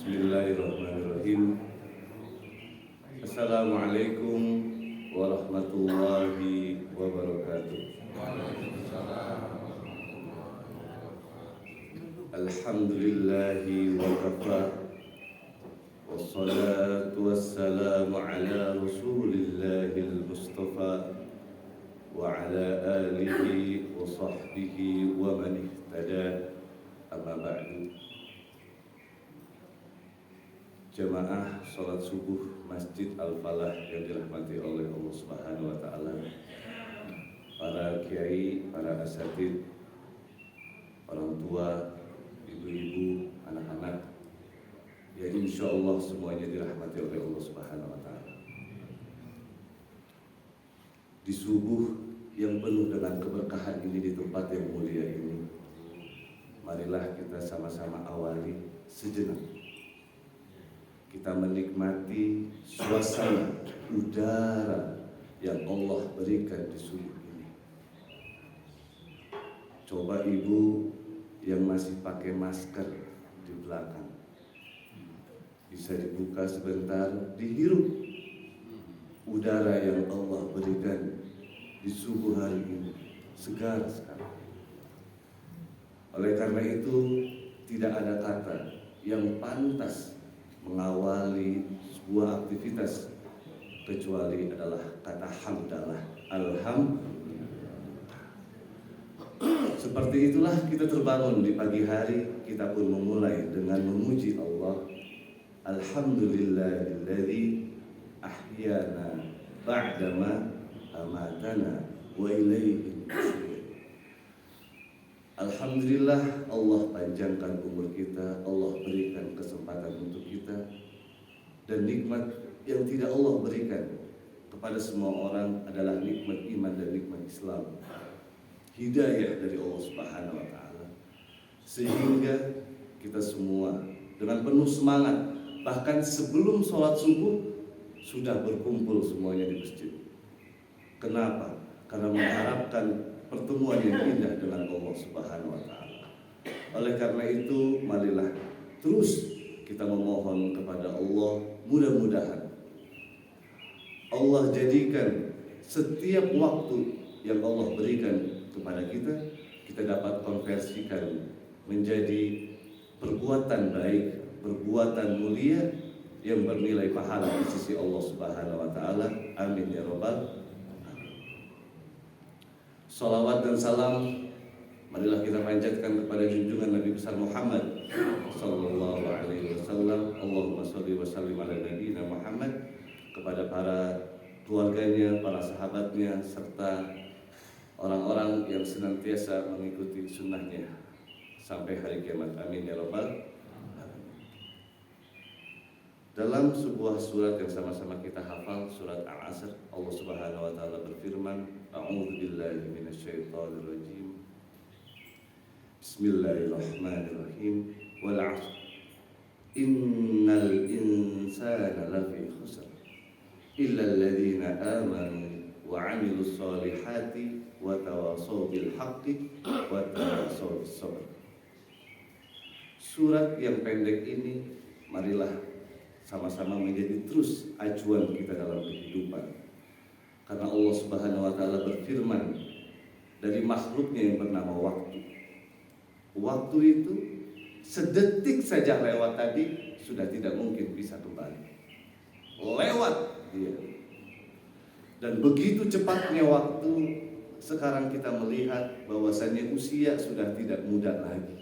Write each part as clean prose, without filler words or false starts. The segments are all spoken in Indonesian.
Bismillahirrahmanirrahim. Assalamualaikum warahmatullahi wabarakatuh. Alhamdulillahi wa kafa, wassalatu wassalamu ala rasulillahil mustafa wa ala alihi wa sahbihi wa man ihtada, amma ba'du. Jamaah sholat subuh Masjid Al-Falah yang dirahmati oleh Allah Subhanahu wa Ta'ala, para kiai, para asatid, orang tua, ibu-ibu, anak-anak, ya insya Allah semuanya dirahmati oleh Allah Subhanahu wa Ta'ala. Di subuh yang penuh dengan keberkahan ini, di tempat yang mulia ini, marilah kita sama-sama awali sejenak. Kita menikmati suasana udara yang Allah berikan di subuh ini. Coba ibu yang masih pakai masker di belakang, bisa dibuka sebentar, dihirup udara yang Allah berikan di subuh hari ini, segar sekali. Oleh karena itu, tidak ada kata yang pantas mengawali sebuah aktivitas kecuali adalah kata hamdalah, alhamdulillah. Seperti itulah kita terbangun di pagi hari, kita pun memulai dengan memuji Allah. Alhamdulillahilladzi ahyana ba'dama amatana wa ilaihi nusyur. Alhamdulillah, Allah panjangkan umur kita, Allah berikan kesempatan untuk kita, dan nikmat yang tidak Allah berikan kepada semua orang adalah nikmat iman dan nikmat Islam, hidayah dari Allah Subhanahu wa Ta'ala, sehingga kita semua dengan penuh semangat, bahkan sebelum sholat subuh sudah berkumpul semuanya di masjid. Kenapa? Karena mengharapkan pertemuan yang indah dengan Allah Subhanahu wa Ta'ala. Oleh karena itu, marilah terus kita memohon kepada Allah, mudah-mudahan Allah jadikan setiap waktu yang Allah berikan kepada kita, kita dapat konversikan menjadi perbuatan baik, perbuatan mulia yang bernilai pahala di sisi Allah Subhanahu wa Ta'ala. Amin ya rabbal. Salawat dan salam marilah kita panjatkan kepada junjungan Nabi besar Muhammad sallallahu alaihi wasallam. Allahumma shalli wa sallim ala nabiyina Muhammad, kepada para keluarganya, para sahabatnya, serta orang-orang yang senantiasa mengikuti sunnahnya sampai hari kiamat. Amin ya rabbal. Dalam sebuah surat yang sama-sama kita hafal, surat Al-Asr, Allah Subhanahu wa Ta'ala berfirman, A'udzubillahi minasyaitonirrajim. Bismillahirrahmanirrahim. Wal 'asr. Innal insana lafi khusr illa alladhina amanu wa 'amilus solihati wa tawassaw bil haqqi wa tawassaw bis sabr. Surat yang pendek ini marilah sama-sama menjadi terus acuan kita dalam kehidupan. Karena Allah Subhanahu wa Ta'ala berfirman dari makhluknya yang bernama waktu. Waktu itu sedetik saja lewat tadi sudah tidak mungkin bisa kembali. Lewat dia. Dan begitu cepatnya waktu, sekarang kita melihat bahwasannya usia sudah tidak muda lagi.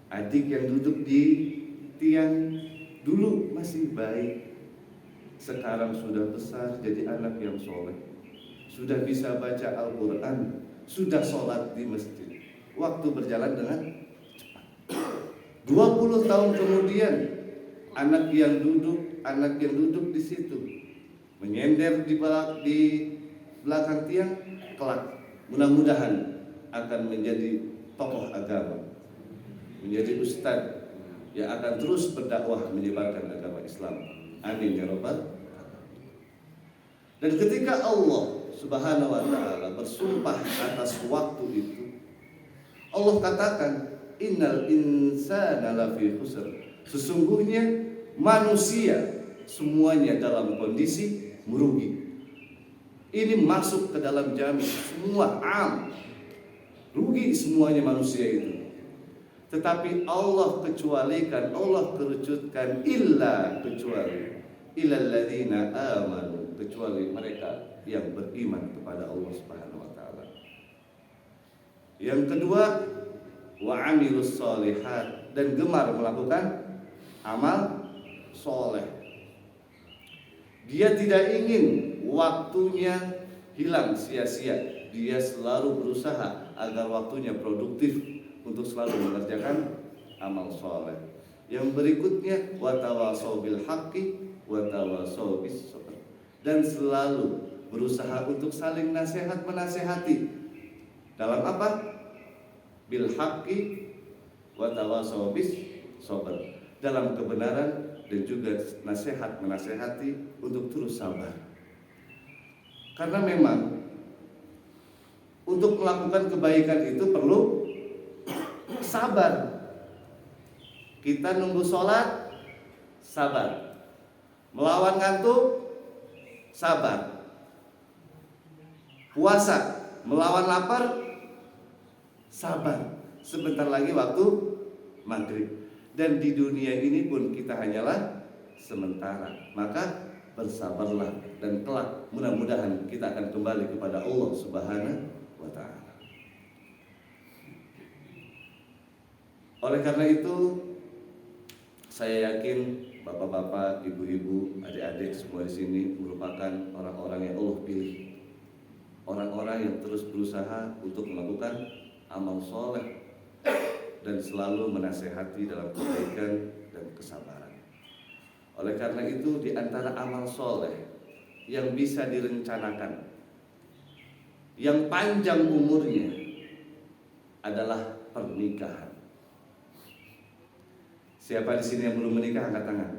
Adik yang duduk di tiang dulu masih baik, sekarang sudah besar jadi anak yang soleh, sudah bisa baca Al-Quran, sudah sholat di masjid. Waktu berjalan dengan cepat. 20 tahun kemudian anak yang duduk di situ menyender di belakang tiang, kelak mudah-mudahan akan menjadi tokoh agama, menjadi ustadz yang akan terus berdakwah menyebarkan agama Islam. Amin ya rabbal. Dan ketika Allah Subhanahu wa Ta'ala bersumpah atas waktu itu, Allah katakan innal insana lafi khusr, Sesungguhnya manusia semuanya dalam kondisi merugi. Ini masuk ke dalam jami, semua rugi semuanya manusia itu. Tetapi Allah kecualikan, Allah kerucutkan kecuali illalladzina amanu, kecuali mereka yang beriman kepada Allah Subhanahu wa taala. Yang kedua, wa amilus sholihat, dan gemar melakukan amal soleh. Dia tidak ingin waktunya hilang sia-sia. Dia selalu berusaha agar waktunya produktif untuk selalu mengerjakan amal soleh. Yang berikutnya, watawasau bil haqqi watawasau bis sabr, dan selalu berusaha untuk saling menasehati. Dalam apa? Bil haqqi watawasau bis sabr, dalam kebenaran dan juga menasehati untuk terus sabar. Karena memang untuk melakukan kebaikan itu perlu sabar. Kita nunggu sholat, sabar. Melawan ngantuk, sabar. Puasa, melawan lapar, sabar. Sebentar lagi waktu maghrib. Dan di dunia ini pun kita hanyalah sementara. Maka bersabarlah, dan kelak mudah-mudahan kita akan kembali kepada Allah Subhanahu wa ta'ala. Oleh karena itu, saya yakin bapak-bapak, ibu-ibu, adik-adik semua di sini merupakan orang-orang yang Allah pilih. Orang-orang yang terus berusaha untuk melakukan amal soleh dan selalu menasehati dalam kebaikan dan kesabaran. Oleh karena itu, di antara amal soleh yang bisa direncanakan, yang panjang umurnya, adalah pernikahan. Siapa di sini yang belum menikah, angkat tangan.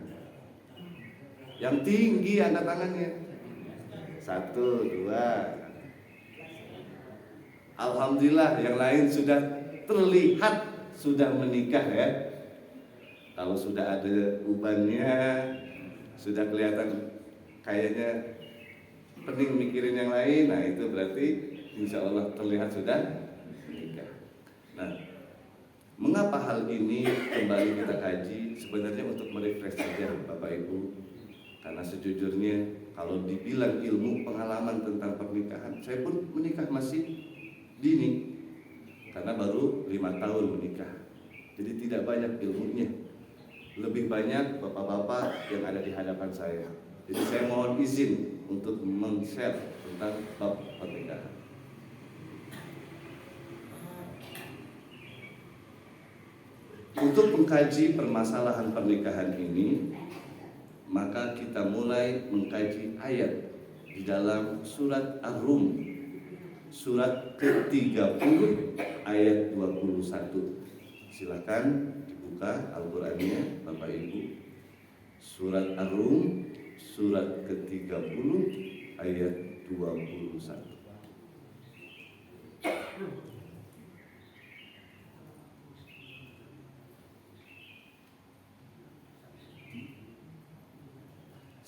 Yang tinggi angkat tangannya. 1, 2. Alhamdulillah, yang lain sudah terlihat sudah menikah ya. Kalau sudah ada ubannya, sudah kelihatan kayaknya pening mikirin yang lain, nah itu berarti insya Allah terlihat sudah menikah. Nah, mengapa hal ini kembali kita kaji? Sebenarnya untuk merefresh saja Bapak Ibu. Karena sejujurnya kalau dibilang ilmu pengalaman tentang pernikahan, saya pun menikah masih dini. Karena baru 5 tahun menikah. Jadi tidak banyak ilmunya. Lebih banyak bapak-bapak yang ada di hadapan saya. Jadi saya mohon izin untuk men-share tentang bab pernikahan. Untuk mengkaji permasalahan pernikahan ini, maka kita mulai mengkaji ayat di dalam surat Ar-Rum, surat ke-30 ayat 21. Silakan dibuka Al-Qur'annya Bapak Ibu. Surat Ar-Rum, surat ke-30 ayat 21.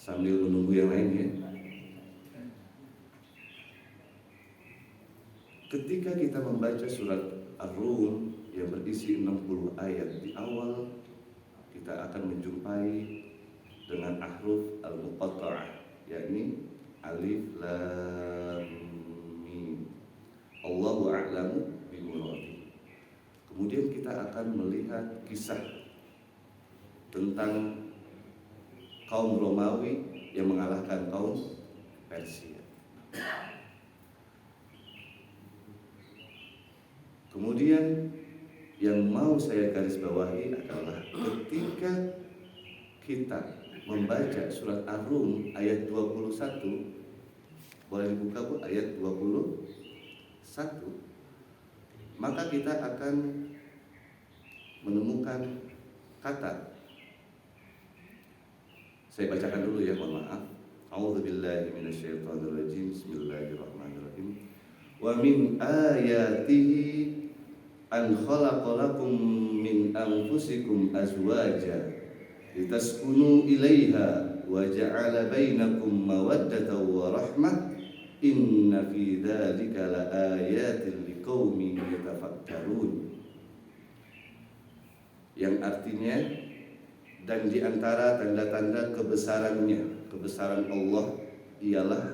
Sambil menunggu yang lain ya. Ketika kita membaca surat Ar-Rum yang berisi 60 ayat, di awal kita akan menjumpai dengan ahruf al-muqatta'ah, yakni alif lam mim. Allahu a'lamu bimuradi. Kemudian kita akan melihat kisah tentang kaum Romawi yang mengalahkan kaum Persia. Kemudian yang mau saya garis bawahi adalah ketika kita membaca surat Ar-Rum ayat 21, boleh dibuka Bu ayat 21, maka kita akan menemukan kata. Saya bacakan dulu ya, mohon maaf. A'udzubillahi minasyaitonirrajim. Bismillahirrahmanirrahim. Wa min ayatihi an khalaqalakum min anfusikum azwaja litaskunu ilaiha wa ja'ala bainakum mawaddatan wa rahmah inna fi dzalika laayatin liqaumin yatafakkarun, yang artinya dan di antara tanda-tanda kebesaran Allah ialah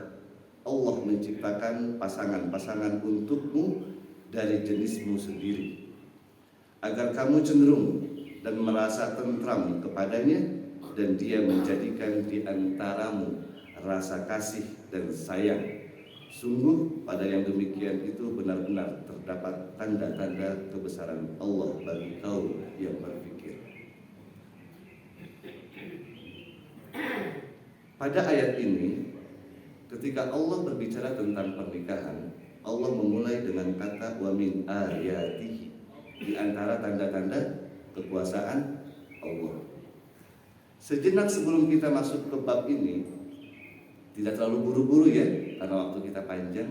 Allah menciptakan pasangan-pasangan untukmu dari jenismu sendiri agar kamu cenderung dan merasa tentram kepadanya, dan dia menjadikan di antaramu rasa kasih dan sayang. Sungguh pada yang demikian itu benar-benar terdapat tanda-tanda kebesaran Allah bagi kaum yang berpikir. Pada ayat ini, ketika Allah berbicara tentang pernikahan, Allah memulai dengan kata wa min ayatihi, di antara tanda-tanda kekuasaan Allah. Sejenak sebelum kita masuk ke bab ini, tidak terlalu buru-buru ya, karena waktu kita panjang.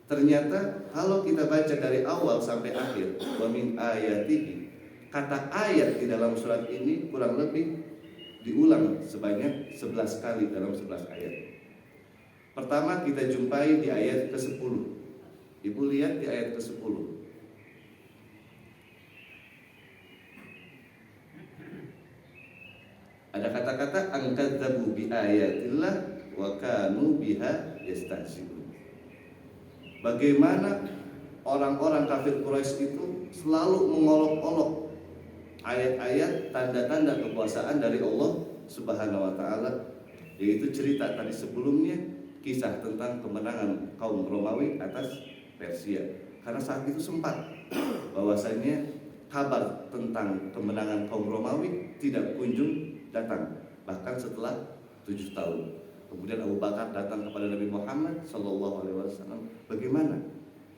Ternyata kalau kita baca dari awal sampai akhir, wa min ayatihi, kata ayat di dalam surat ini kurang lebih diulang sebanyak 11 kali dalam 11 ayat. Pertama kita jumpai di ayat ke-10. Ibu lihat di ayat ke-10. Ada kata-kata angkadzabu bi ayatillah wa kanu biha yastahzi'un. Bagaimana orang-orang kafir Quraisy itu selalu mengolok-olok ayat-ayat tanda-tanda kekuasaan dari Allah Subhanahu wa taala, yaitu cerita tadi sebelumnya, kisah tentang kemenangan kaum Romawi atas Persia. Karena saat itu sempat bahwasanya kabar tentang kemenangan kaum Romawi tidak kunjung datang, bahkan setelah 7 tahun. Kemudian Abu Bakar datang kepada Nabi Muhammad SAW. Bagaimana?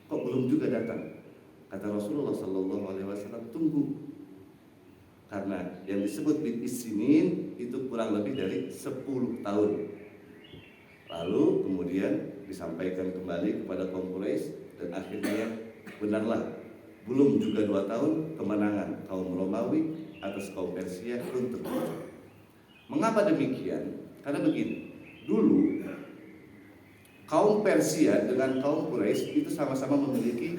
Kok belum juga datang? Kata Rasulullah SAW, tunggu. Karena yang disebut bil isinin itu kurang lebih dari 10 tahun. Lalu kemudian disampaikan kembali kepada kaum Quraisy, dan akhirnya benarlah belum juga 2 tahun kemenangan kaum Romawi atas kaum Persia pun terwujud. Mengapa demikian? Karena begini, dulu kaum Persia dengan kaum Quraisy itu sama-sama memiliki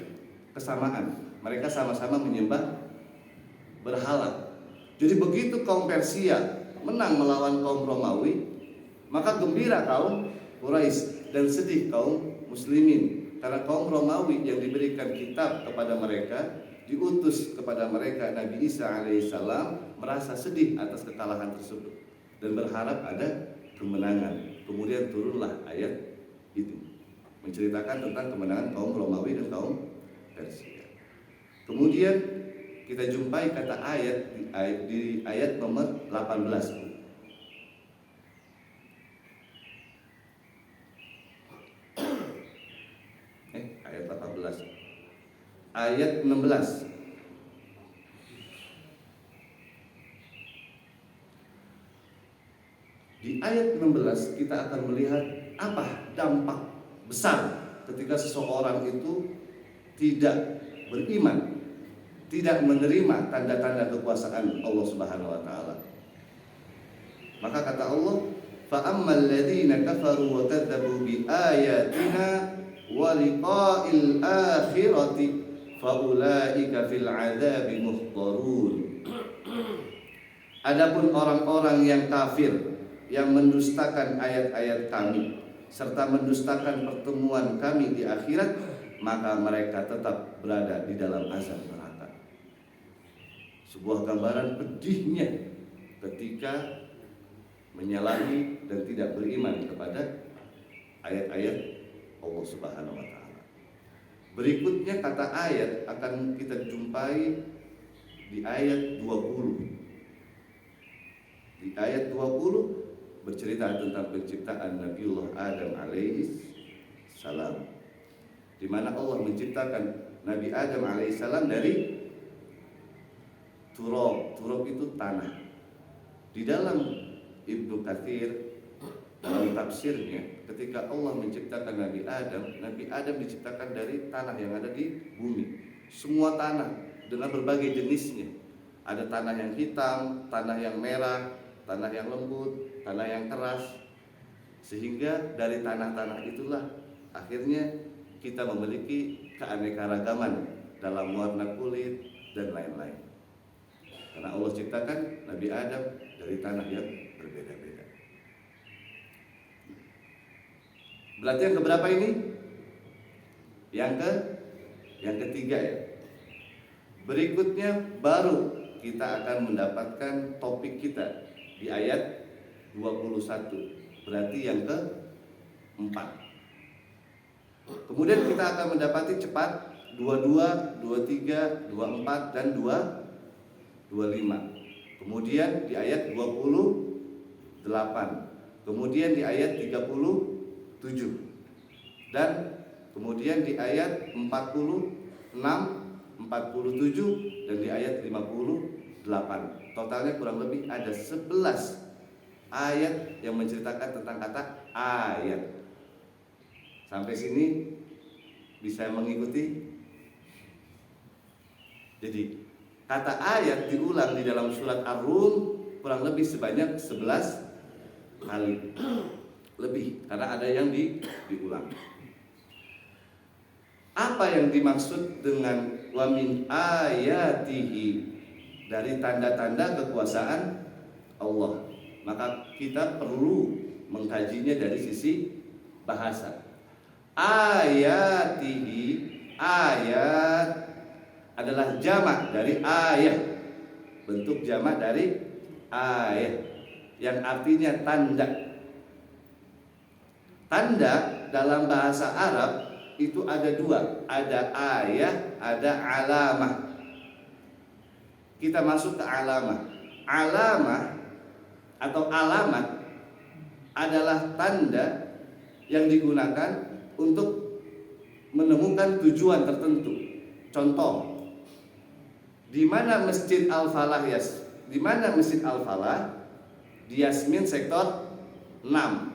kesamaan. Mereka sama-sama menyembah berhala. Jadi begitu kaum Persia menang melawan kaum Romawi, maka gembira kaum Quraisy dan sedih kaum muslimin, karena kaum Romawi yang diberikan kitab kepada mereka, diutus kepada mereka Nabi Isa alaihissalam, merasa sedih atas kekalahan tersebut dan berharap ada kemenangan. Kemudian turunlah ayat itu menceritakan tentang kemenangan kaum Romawi dan kaum Persia. Kemudian kita jumpai kata ayat di ayat nomor 18. Ayat 18. Ayat 16. Di ayat 16 kita akan melihat apa dampak besar ketika seseorang itu tidak beriman, tidak menerima tanda-tanda kekuasaan Allah Subhanahu wa taala. Maka kata Allah, fa ammal ladzina kafaru wa kadzdzabu bi ayatina wa liqa'il akhirati fa ulaika fil 'adzabi muhdarun. Adapun orang-orang yang kafir, yang mendustakan ayat-ayat kami serta mendustakan pertemuan kami di akhirat, maka mereka tetap berada di dalam azab neraka. Sebuah gambaran pedihnya ketika menyalahi dan tidak beriman kepada ayat-ayat Allah Subhanahu wa taala. Berikutnya kata ayat akan kita jumpai di ayat 20. Di ayat 20 bercerita tentang penciptaan Nabiullah Adam alaihi salam, di mana Allah menciptakan Nabi Adam alaihi salam dari turab. Turab itu tanah. Di dalam Ibnu Katsir dalam tafsirnya, ketika Allah menciptakan Nabi Adam diciptakan dari tanah yang ada di bumi. Semua tanah dengan berbagai jenisnya. Ada tanah yang hitam, tanah yang merah, tanah yang lembut, tanah yang keras. Sehingga dari tanah-tanah itulah akhirnya kita memiliki keanekaragaman dalam warna kulit dan lain-lain. Karena Allah ciptakan Nabi Adam dari tanah yang berbeda-beda. Berarti yang keberapa ini? Yang ketiga ya. Berikutnya baru kita akan mendapatkan topik kita di ayat 21. Berarti yang keempat. Kemudian kita akan mendapati cepat 22, 23, 24 dan 25. Kemudian di ayat 28. Kemudian di ayat 37. Dan kemudian di ayat 46, 47 dan di ayat 58. Totalnya kurang lebih ada 11 ayat yang menceritakan tentang kata ayat. Sampai sini bisa mengikuti? Jadi kata ayat diulang di dalam surat Ar-Rum kurang lebih sebanyak 11 kali lebih, karena ada yang diulang. Apa yang dimaksud dengan wa min ayatihi, dari tanda-tanda kekuasaan Allah? Maka kita perlu mengkajinya dari sisi bahasa. Ayatihi, ayat adalah jamak dari ayat, bentuk jamak dari ayat yang artinya tanda. Tanda dalam bahasa Arab itu ada dua, ada ayat, ada alamah. Kita masuk ke alamah. Alamah atau alamat adalah tanda yang digunakan untuk menemukan tujuan tertentu. Contoh, di mana Masjid Al-Falah Di mana Masjid Al-Falah? Di Yasmin sektor 6.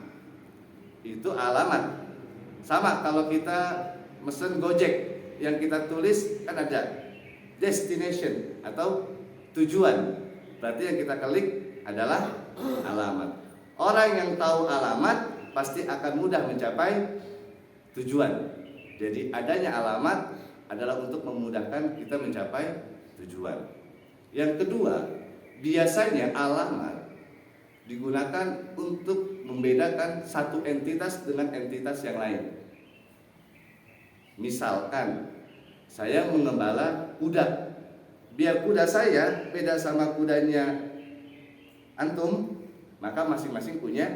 Itu alamat. Sama kalau kita mesen Gojek, yang kita tulis kan ada destination atau tujuan. Berarti yang kita klik adalah alamat. Orang yang tahu alamat pasti akan mudah mencapai tujuan. Jadi adanya alamat adalah untuk memudahkan kita mencapai tujuan. Yang kedua, biasanya alamat digunakan untuk membedakan satu entitas dengan entitas yang lain. Misalkan saya mengembala kuda, biar kuda saya beda sama kudanya antum, maka masing-masing punya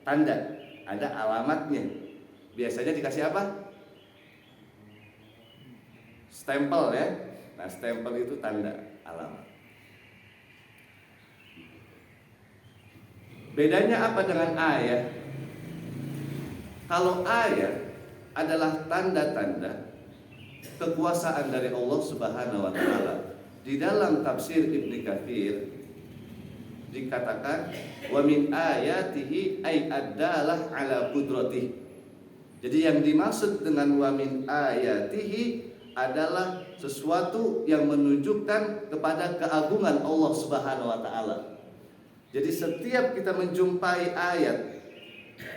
tanda, ada alamatnya. Biasanya dikasih apa? Stempel ya. Nah, stempel itu tanda, alamat. Bedanya apa dengan ayat? Kalau ayat adalah tanda-tanda kekuasaan dari Allah Subhanahu wa taala. Di dalam tafsir Ibnu Katsir dikatakan wa min ayatihi ay adalah ala qudratihi. Jadi yang dimaksud dengan wa min ayatihi adalah sesuatu yang menunjukkan kepada keagungan Allah Subhanahu wa taala. Jadi setiap kita menjumpai ayat,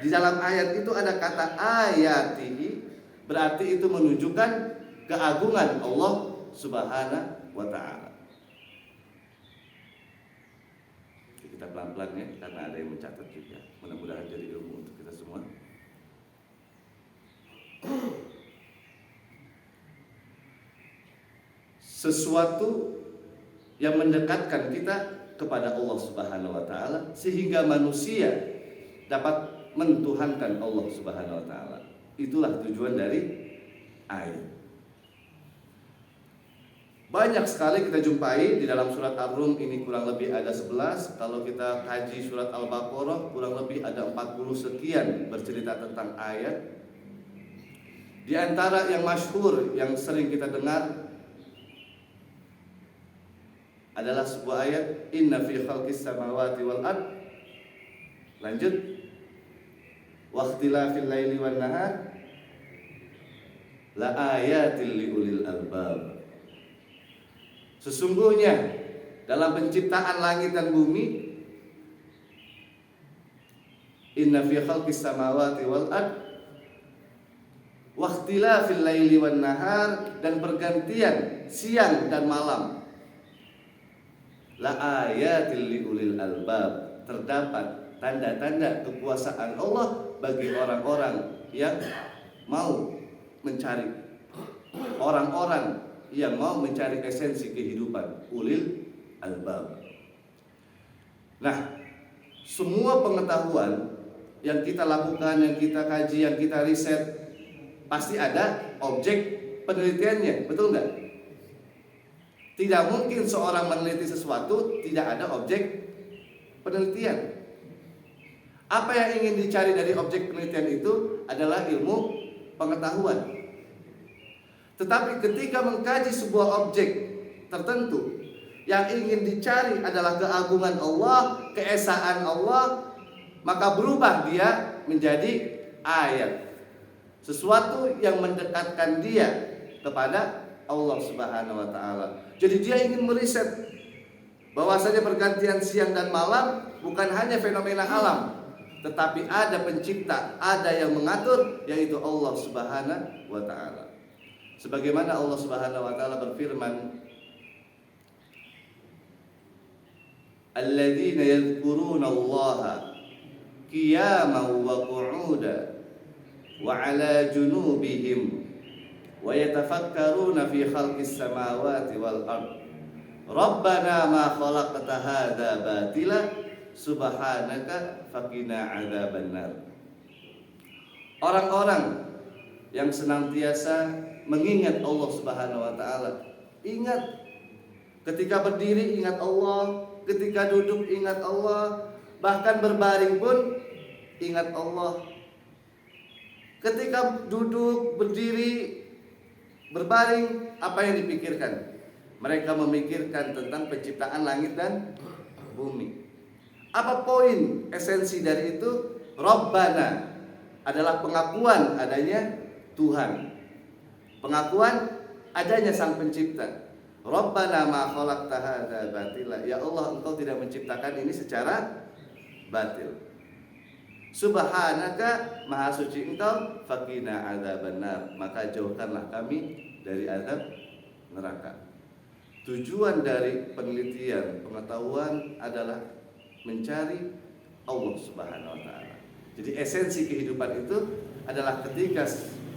di dalam ayat itu ada kata ayatihi, berarti itu menunjukkan keagungan Allah Subhanahu wa ta'ala. Kita pelan-pelan ya, karena ada yang mencatat juga. Mudah-mudahan jadi ilmu untuk kita semua. Sesuatu yang mendekatkan kita kepada Allah Subhanahu wa ta'ala, sehingga manusia dapat mentuhankan Allah Subhanahu wa ta'ala. Itulah tujuan dari ayat. Banyak sekali kita jumpai di dalam surat Ar-Rum ini, kurang lebih ada 11. Kalau kita kaji surat Al-Baqarah kurang lebih ada 40 sekian bercerita tentang ayat. Di antara yang masyhur yang sering kita dengar adalah sebuah ayat, inna fi khalqis samawati wal ard. Lanjut, wa ikhtilafil laili wan nahar la ayatil liulil albab. Sesungguhnya dalam penciptaan langit dan bumi, inna fi khalqis samawati wal ard wa ikhtilafil laili wan nahar, dan pergantian siang dan malam, la ayatil liulil albab, terdapat tanda-tanda kekuasaan Allah bagi orang-orang yang mau mencari, orang-orang yang mau mencari esensi kehidupan, ulil albab. Nah, semua pengetahuan yang kita lakukan, yang kita kaji, yang kita riset, pasti ada objek penelitiannya, betul nggak? Tidak mungkin seorang meneliti sesuatu tidak ada objek penelitian. Apa yang ingin dicari dari objek penelitian itu adalah ilmu pengetahuan. Tetapi ketika mengkaji sebuah objek tertentu, yang ingin dicari adalah keagungan Allah, keesaan Allah, maka berubah dia menjadi ayat, sesuatu yang mendekatkan dia kepada Allah Subhanahu wa taala. Jadi dia ingin meriset bahwasanya pergantian siang dan malam bukan hanya fenomena alam, tetapi ada pencipta, ada yang mengatur, yaitu Allah Subhanahu wa taala. Sebagaimana Allah Subhanahu wa taala berfirman, alladzina yadhkuruna Allaha qiyaman wa qu'udan wa 'ala junubihim wa yatafakkaruna fi khalqis samawati wal ard rabbana ma khalaqta hadza batila subhanaka faqina 'adzabannar. Orang-orang yang senantiasa mengingat Allah Subhanahu wa taala, ingat ketika berdiri ingat Allah, ketika duduk ingat Allah, bahkan berbaring pun ingat Allah. Ketika duduk, berdiri, berbaring, apa yang dipikirkan? Mereka memikirkan tentang penciptaan langit dan bumi. Apa poin esensi dari itu? Rabbana adalah pengakuan adanya Tuhan, pengakuan adanya Sang Pencipta. Rabbana ma khalaqta hadza batila, ya Allah, Engkau tidak menciptakan ini secara batil. Subhanaka, maha suci Engkau, faqina adzabannar, maka jauhkanlah kami dari azab neraka. Tujuan dari penelitian pengetahuan adalah mencari Allah Subhanahu wa taala. Jadi esensi kehidupan itu adalah ketika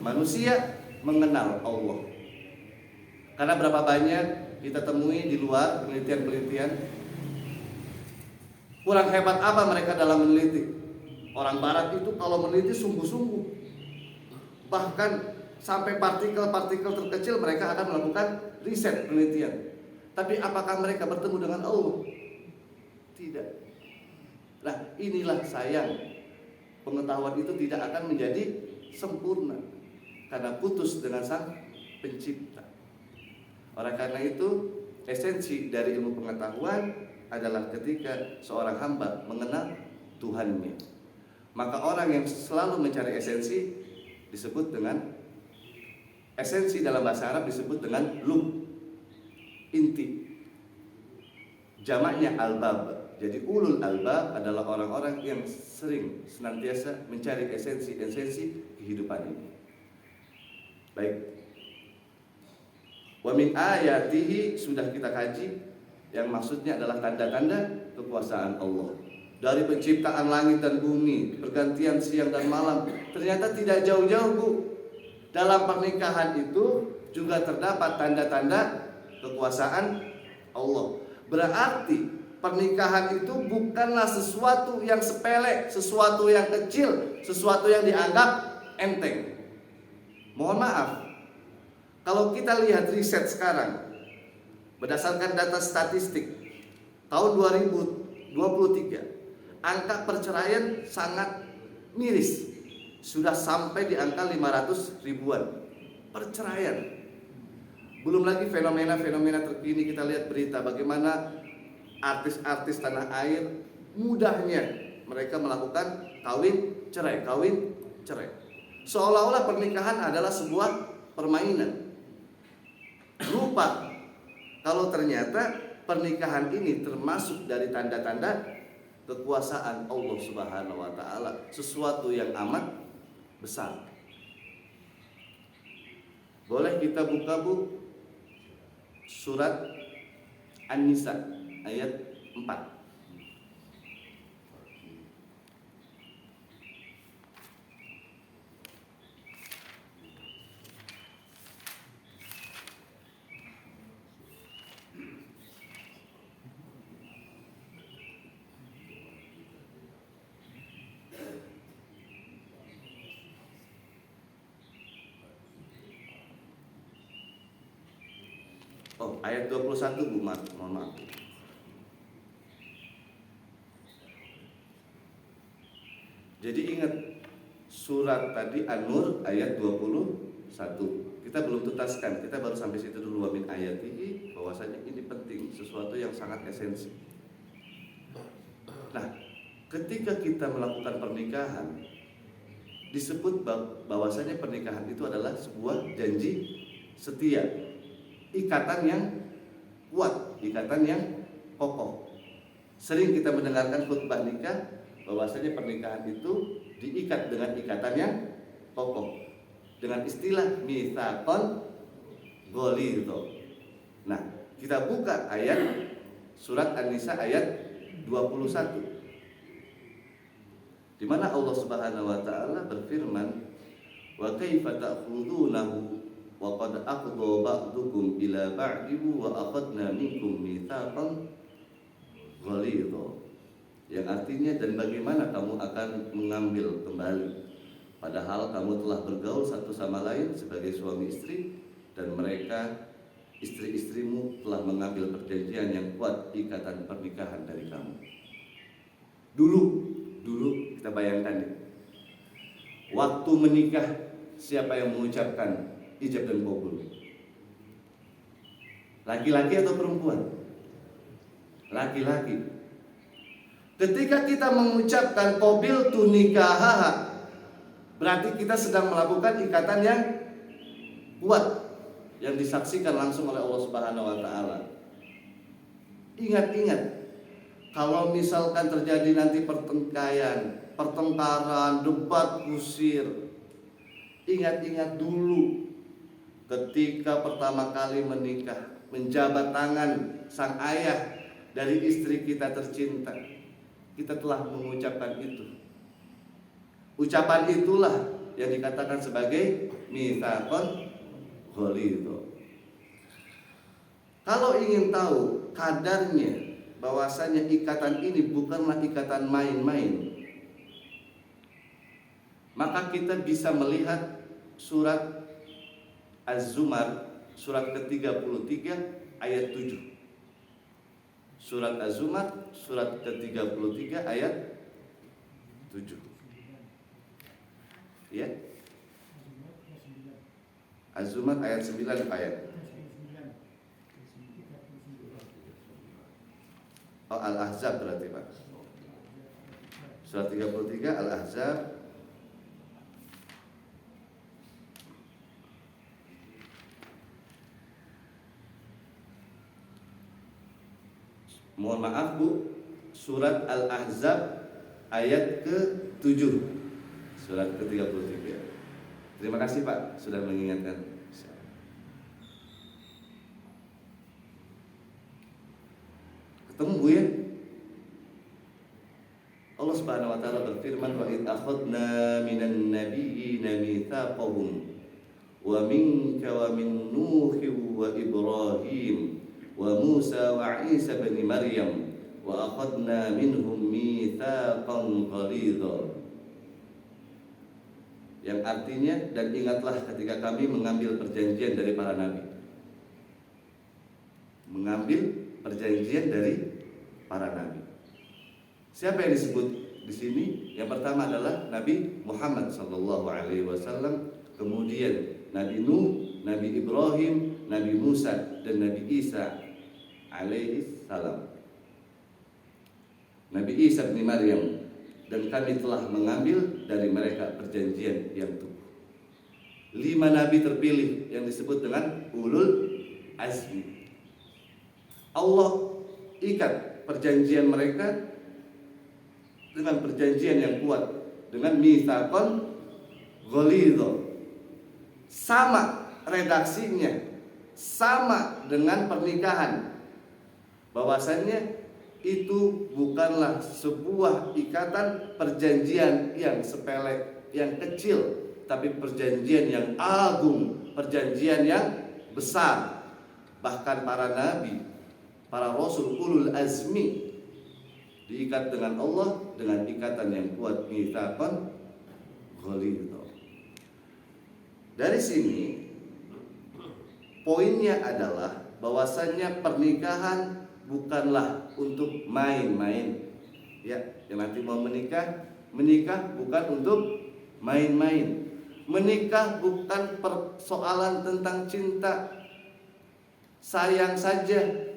manusia mengenal Allah. Karena berapa banyak kita temui di luar penelitian-penelitian, kurang hebat apa mereka dalam meneliti. Orang barat itu kalau meneliti sungguh-sungguh, bahkan sampai partikel-partikel terkecil mereka akan melakukan riset penelitian. Tapi apakah mereka bertemu dengan Allah? Tidak. Nah, inilah sayang, pengetahuan itu tidak akan menjadi sempurna karena putus dengan Sang Pencipta. Oleh karena itu, esensi dari ilmu pengetahuan adalah ketika seorang hamba mengenal Tuhannya. Maka orang yang selalu mencari esensi disebut dengan, esensi dalam bahasa Arab disebut dengan lub, inti. Jamaknya albab. Jadi ulul albab adalah orang-orang yang sering senantiasa mencari esensi-esensi kehidupan ini. Baik. Wa min ayatihi sudah kita kaji, yang maksudnya adalah tanda-tanda kekuasaan Allah. Dari penciptaan langit dan bumi, pergantian siang dan malam, ternyata tidak jauh-jauh, Bu. Dalam pernikahan itu juga terdapat tanda-tanda kekuasaan Allah. Berarti pernikahan itu bukanlah sesuatu yang sepele, sesuatu yang kecil, sesuatu yang dianggap enteng. Mohon maaf, kalau kita lihat riset sekarang, berdasarkan data statistik tahun 2023, angka perceraian sangat miris, sudah sampai di angka 500 ribuan perceraian. Belum lagi fenomena-fenomena terkini, kita lihat berita bagaimana artis-artis tanah air mudahnya mereka melakukan kawin cerai. Seolah-olah pernikahan adalah sebuah permainan. Lupa kalau ternyata pernikahan ini termasuk dari tanda-tanda kekuasaan Allah Subhanahu wa taala, sesuatu yang amat besar. Boleh kita buka Bu surat An-Nisa ayat 4. Oh, ayat 21 Bu, mohon maaf. Jadi ingat surat tadi An-Nur ayat 21. Kita belum tuntaskan, kita baru sampai situ dulu, wa min ayatihi, bahwasanya ini penting, sesuatu yang sangat esensi. Nah, ketika kita melakukan pernikahan, disebut bahwasanya pernikahan itu adalah sebuah janji setia, ikatan yang kuat, ikatan yang kokoh. Sering kita mendengarkan khutbah nikah bahwasanya pernikahan itu diikat dengan ikatan yang kokoh dengan istilah mitsaqan ghalidh. Nah, kita buka ayat surat An-Nisa ayat 21, di mana Allah Subhanahu wa taala berfirman, wa kaifa ta'khudunahu wa qad aqda ba'dukum ila ba'dihi wa akhadna minkum mitsaqan ghalidh. Yang artinya, dan bagaimana kamu akan mengambil kembali padahal kamu telah bergaul satu sama lain sebagai suami istri, dan mereka istri-istrimu telah mengambil perjanjian yang kuat, ikatan pernikahan dari kamu. Dulu kita bayangkan nih, waktu menikah siapa yang mengucapkan ijab dan qabul? Laki-laki atau perempuan? Laki-laki. Ketika kita mengucapkan qabiltu nikahaha, berarti kita sedang melakukan ikatan yang kuat yang disaksikan langsung oleh Allah Subhanahu wa taala. Ingat-ingat, kalau misalkan terjadi nanti pertengkaran, debat kusir, ingat-ingat dulu ketika pertama kali menikah, menjabat tangan sang ayah dari istri kita tercinta, kita telah mengucapkan itu. Ucapan itulah yang dikatakan sebagai mitsaqan ghalidh. Kalau ingin tahu kadarnya bahwasanya ikatan ini bukanlah ikatan main-main, maka kita bisa melihat surat Az-Zumar surat ke-33 ayat 7. Surat Az-Zumar surat ke-33 ayat 7. Ya. Az-Zumar ayat 9 ayat. Oh, Al-Ahzab berarti Pak. Surat 33 Al-Ahzab mohon maaf Bu, surat Al-Ahzab ayat ke-7, surat ke-33. Terima kasih Pak sudah mengingatkan. Ketemu Bu ya? Allah Subhanahu wa taala berfirman, wa id akhadna minan nabiyyina mitsaqahum wa minka wa min Nuh wa Ibrahim wa Musa wa Isa bin Maryam wa akhadna minhum mitsaqan ghalidha. Yang artinya, dan ingatlah ketika kami mengambil perjanjian dari para nabi. Mengambil perjanjian dari para nabi. Siapa yang disebut di sini? Yang pertama adalah Nabi Muhammad sallallahu alaihi wasallam, kemudian Nabi Nuh, Nabi Ibrahim, Nabi Musa, dan Nabi Isa alaihi salam. Nabi Isa bin Maryam, dan kami telah mengambil dari mereka perjanjian yang tubuh. 5 nabi terpilih yang disebut dengan ulul azmi. Allah ikat perjanjian mereka dengan perjanjian yang kuat, dengan mitsaqan ghalidha. Sama redaksinya, sama dengan pernikahan, bahwasannya itu bukanlah sebuah ikatan perjanjian yang sepele, yang kecil, tapi perjanjian yang agung, perjanjian yang besar. Bahkan para nabi, para rasul ulul azmi diikat dengan Allah dengan ikatan yang kuat, mitsaqan ghalidha. Dari sini poinnya adalah bahwasannya pernikahan bukanlah untuk main-main. Ya, yang nanti mau menikah bukan untuk main-main. Menikah bukan persoalan tentang cinta, sayang saja.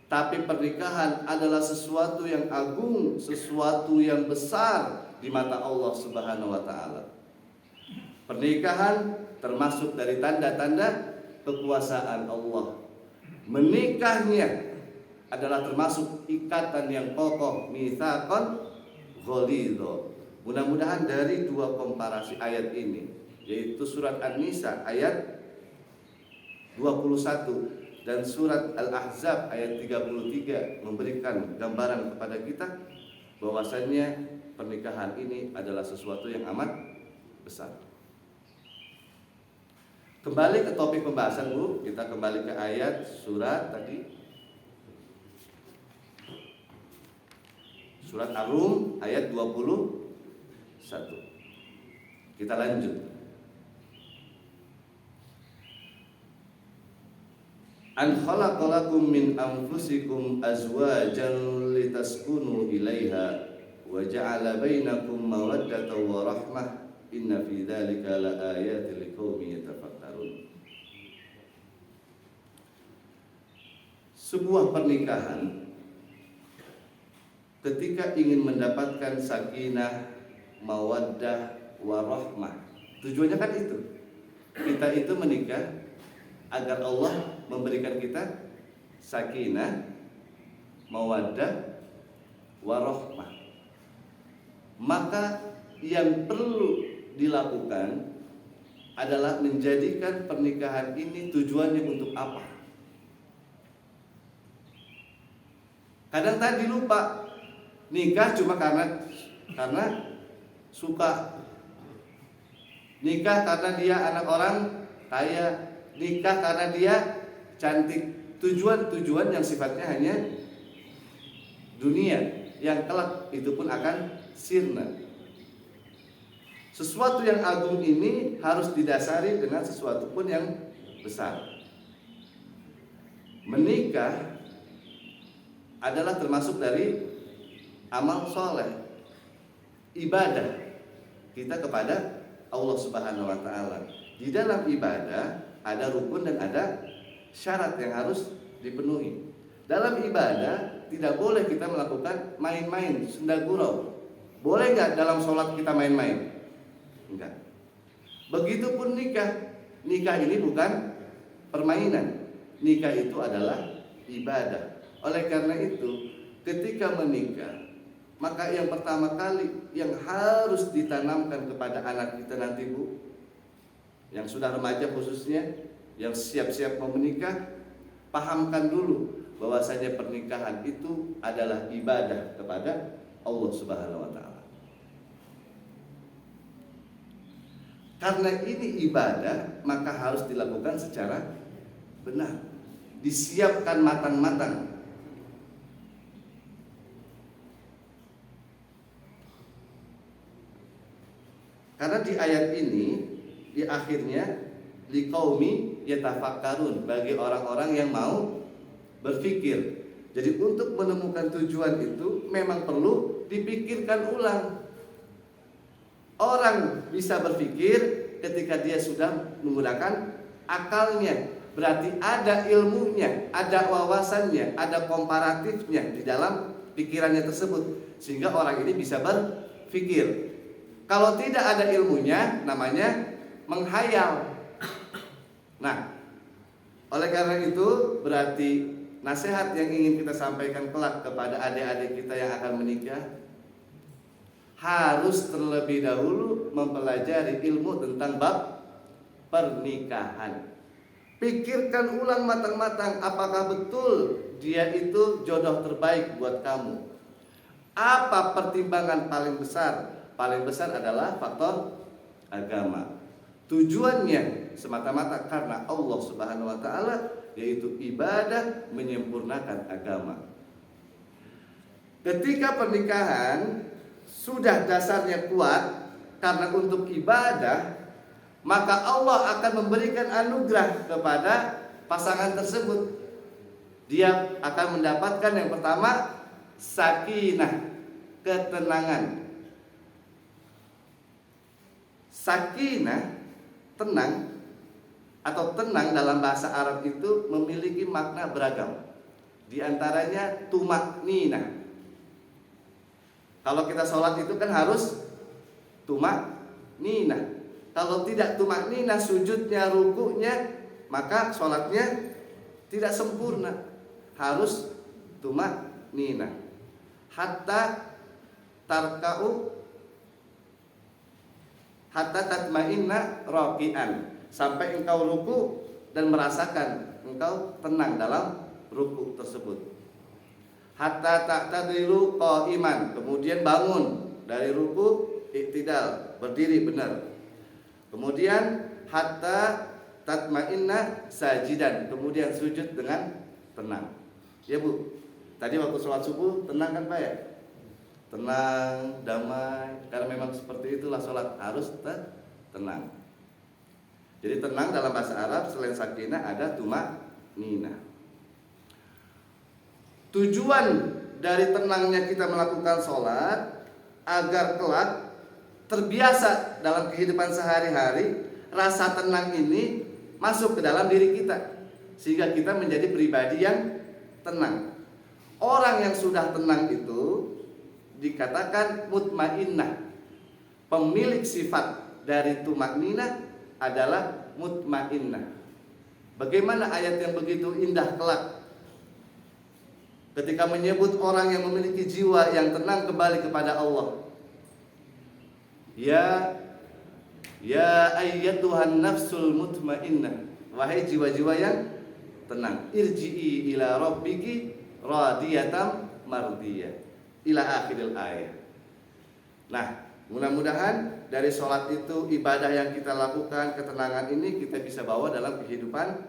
Tapi pernikahan adalah sesuatu yang agung, sesuatu yang besar di mata Allah Subhanahu wa taala. Pernikahan termasuk dari tanda-tanda kekuasaan Allah. Menikahnya adalah termasuk ikatan yang kokoh, mitsaqan ghalidha. Mudah-mudahan dari dua komparasi ayat ini, yaitu surat An-Nisa ayat 21 dan surat Al-Ahzab ayat 33 memberikan gambaran kepada kita bahwasannya pernikahan ini adalah sesuatu yang amat besar. Kembali ke topik pembahasan, Bu. Kita kembali ke ayat surat tadi, surat Ar-Rum ayat 21. Kita lanjut. An khalaqalakum min anfusikum azwajan litaskunu ilaiha wa ja'ala bainakum mawaddatan wa rahmah inna fi dzalika laayatin liqaumin yatafakkarun. Sebuah pernikahan ketika ingin mendapatkan sakinah, mawaddah, warahmah, tujuannya kan itu. Kita itu menikah agar Allah memberikan kita sakinah, mawaddah, warahmah. Maka yang perlu dilakukan adalah menjadikan pernikahan ini tujuannya untuk apa. Kadang tadi lupa, nikah cuma karena suka, nikah karena dia anak orang kaya, nikah karena dia cantik. Tujuan-tujuan yang sifatnya hanya dunia, yang kelak itu pun akan sirna. Sesuatu yang agung ini harus didasari dengan sesuatu pun yang besar. Menikah adalah termasuk dari amal soleh, ibadah kita kepada Allah Subhanahu wa taala. Di dalam ibadah ada rukun dan ada syarat yang harus dipenuhi. Dalam ibadah tidak boleh kita melakukan main-main, senda gurau. Boleh nggak dalam sholat kita main-main? Enggak. Begitupun nikah. Nikah ini bukan permainan. Nikah itu adalah ibadah. Oleh karena itu, ketika menikah, maka yang pertama kali yang harus ditanamkan kepada anak kita nanti, Bu, yang sudah remaja khususnya, yang siap-siap mau menikah, pahamkan dulu bahwasanya pernikahan itu adalah ibadah kepada Allah Subhanahu wa taala. Karena ini ibadah, maka harus dilakukan secara benar, disiapkan matang-matang. Karena di ayat ini, di akhirnya liqaumi yatafakkarun, bagi orang-orang yang mau berpikir. Jadi untuk menemukan tujuan itu memang perlu dipikirkan ulang. Orang bisa berpikir ketika dia sudah menggunakan akalnya. Berarti ada ilmunya, ada wawasannya, ada komparatifnya di dalam pikirannya tersebut, sehingga orang ini bisa berpikir. Kalau tidak ada ilmunya, namanya menghayal. Nah, oleh karena itu berarti nasihat yang ingin kita sampaikan kelak kepada adik-adik kita yang akan menikah, harus terlebih dahulu mempelajari ilmu tentang bab pernikahan. Pikirkan ulang matang-matang apakah betul dia itu jodoh terbaik buat kamu. Apa pertimbangan paling besar? Paling besar adalah faktor agama. Tujuannya semata-mata karena Allah Subhanahu wa taala, yaitu ibadah, menyempurnakan agama. Ketika pernikahan sudah dasarnya kuat karena untuk ibadah, maka Allah akan memberikan anugerah kepada pasangan tersebut. Dia akan mendapatkan yang pertama, sakinah, ketenangan. Sakinah, tenang, atau tenang dalam bahasa Arab itu memiliki makna beragam. Di antaranya tumakninah. Kalau kita sholat itu kan harus tumakninah. Kalau tidak tumakninah, sujudnya, rukuknya, maka sholatnya tidak sempurna. Harus tumakninah. Hatta tarka'u hatta tatma'inna raqi'an, sampai engkau ruku dan merasakan engkau tenang dalam ruku tersebut. Hatta ta'tadilu qa'iman, kemudian bangun dari ruku, iktidal, berdiri benar. Kemudian hatta tatma'inna sajidan, kemudian sujud dengan tenang. Ya Bu, tadi waktu sholat subuh tenang kan Pak ya? Tenang, damai. Karena memang seperti itulah sholat, harus tenang. Jadi tenang dalam bahasa Arab selain sakinah ada tumakninah. Tujuan dari tenangnya kita melakukan sholat agar kelak terbiasa dalam kehidupan sehari-hari, rasa tenang ini masuk ke dalam diri kita, sehingga kita menjadi pribadi yang tenang. Orang yang sudah tenang itu dikatakan mutmainnah. Pemilik sifat dari tumakninah adalah mutmainnah. Bagaimana ayat yang begitu indah kelak ketika menyebut orang yang memiliki jiwa yang tenang kembali kepada Allah. Ya ayyatuhan nafsul mutmainnah, wahai jiwa-jiwa yang tenang, irji'i ila rabbiki radiyatam mardiyah, ila akhiril ayat. Nah, mudah-mudahan dari sholat itu, ibadah yang kita lakukan, ketenangan ini kita bisa bawa dalam kehidupan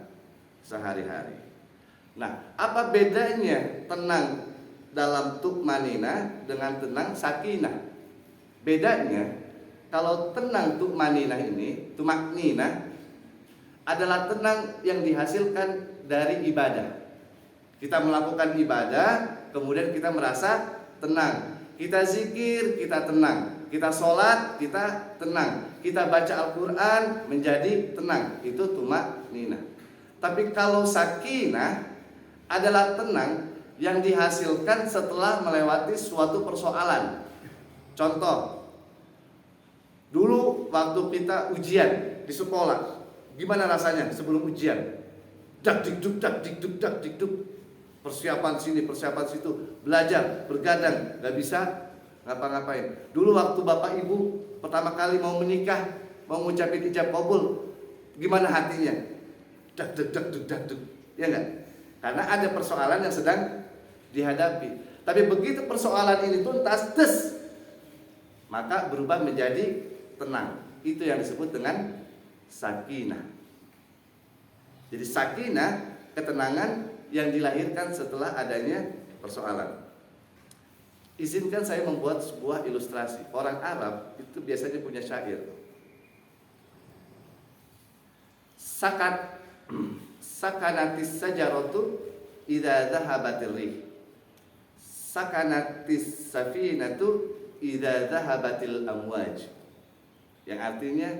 sehari-hari. Nah, apa bedanya tenang dalam tumakninah dengan tenang sakinah? Bedanya, kalau tenang tumakninah ini, tumakninah adalah tenang yang dihasilkan dari ibadah. Kita melakukan ibadah, kemudian kita merasa tenang. Kita zikir, kita tenang. Kita sholat, kita tenang. Kita baca Al-Quran, menjadi tenang. Itu tumakninah. Tapi kalau sakinah adalah tenang yang dihasilkan setelah melewati suatu persoalan. Contoh, dulu waktu kita ujian di sekolah, gimana rasanya sebelum ujian? Dak dikduk, dak dikduk, dak dikduk. Persiapan sini, persiapan situ, belajar, bergadang, gak bisa ngapa-ngapain. Dulu waktu bapak ibu pertama kali mau menikah, mau ngucapin ijab kabul, gimana hatinya? Dak dak dak dak dak, ya enggak? Karena ada persoalan yang sedang dihadapi. Tapi begitu persoalan ini tuntas, maka berubah menjadi tenang. Itu yang disebut dengan sakinah. Jadi sakinah, ketenangan yang dilahirkan setelah adanya persoalan. Izinkan saya membuat sebuah ilustrasi. Orang Arab itu biasanya punya syair. Sakanatis sajaratu idza dhahabatir rih. Sakanatis safinatu idza dhahabatil amwaj. Yang artinya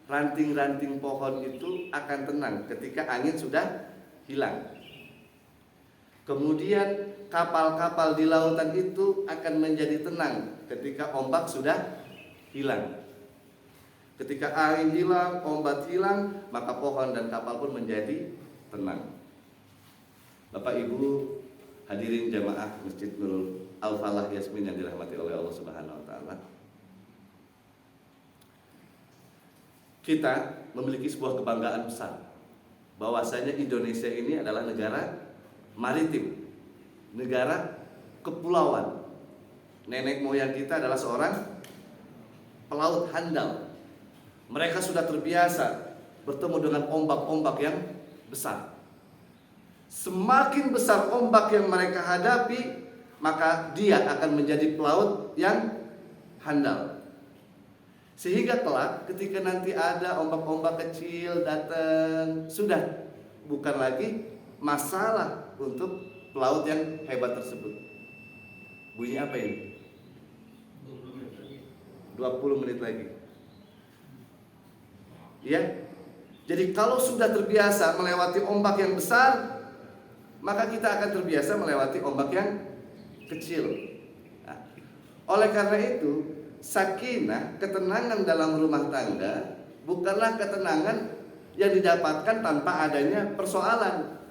ranting-ranting pohon itu akan tenang ketika angin sudah hilang. Kemudian kapal-kapal di lautan itu akan menjadi tenang ketika ombak sudah hilang. Ketika angin hilang, ombak hilang, maka pohon dan kapal pun menjadi tenang. Bapak Ibu hadirin jamaah Masjid Nurul Al-Falah Yasmin yang dirahmati oleh Allah Subhanahu wa taala. Kita memiliki sebuah kebanggaan besar bahwasanya Indonesia ini adalah negara maritim, negara kepulauan. Nenek moyang kita adalah seorang pelaut handal. Mereka sudah terbiasa bertemu dengan ombak-ombak yang besar. Semakin besar ombak yang mereka hadapi, maka dia akan menjadi pelaut yang handal. Sehingga kelak ketika nanti ada ombak-ombak kecil datang, sudah bukan lagi masalah untuk pelaut yang hebat tersebut. Bunyi apa ini? 20 menit lagi. Ya. Jadi kalau sudah terbiasa melewati ombak yang besar, maka kita akan terbiasa melewati ombak yang kecil. Nah, oleh karena itu, sakinah, ketenangan dalam rumah tangga bukanlah ketenangan yang didapatkan tanpa adanya persoalan.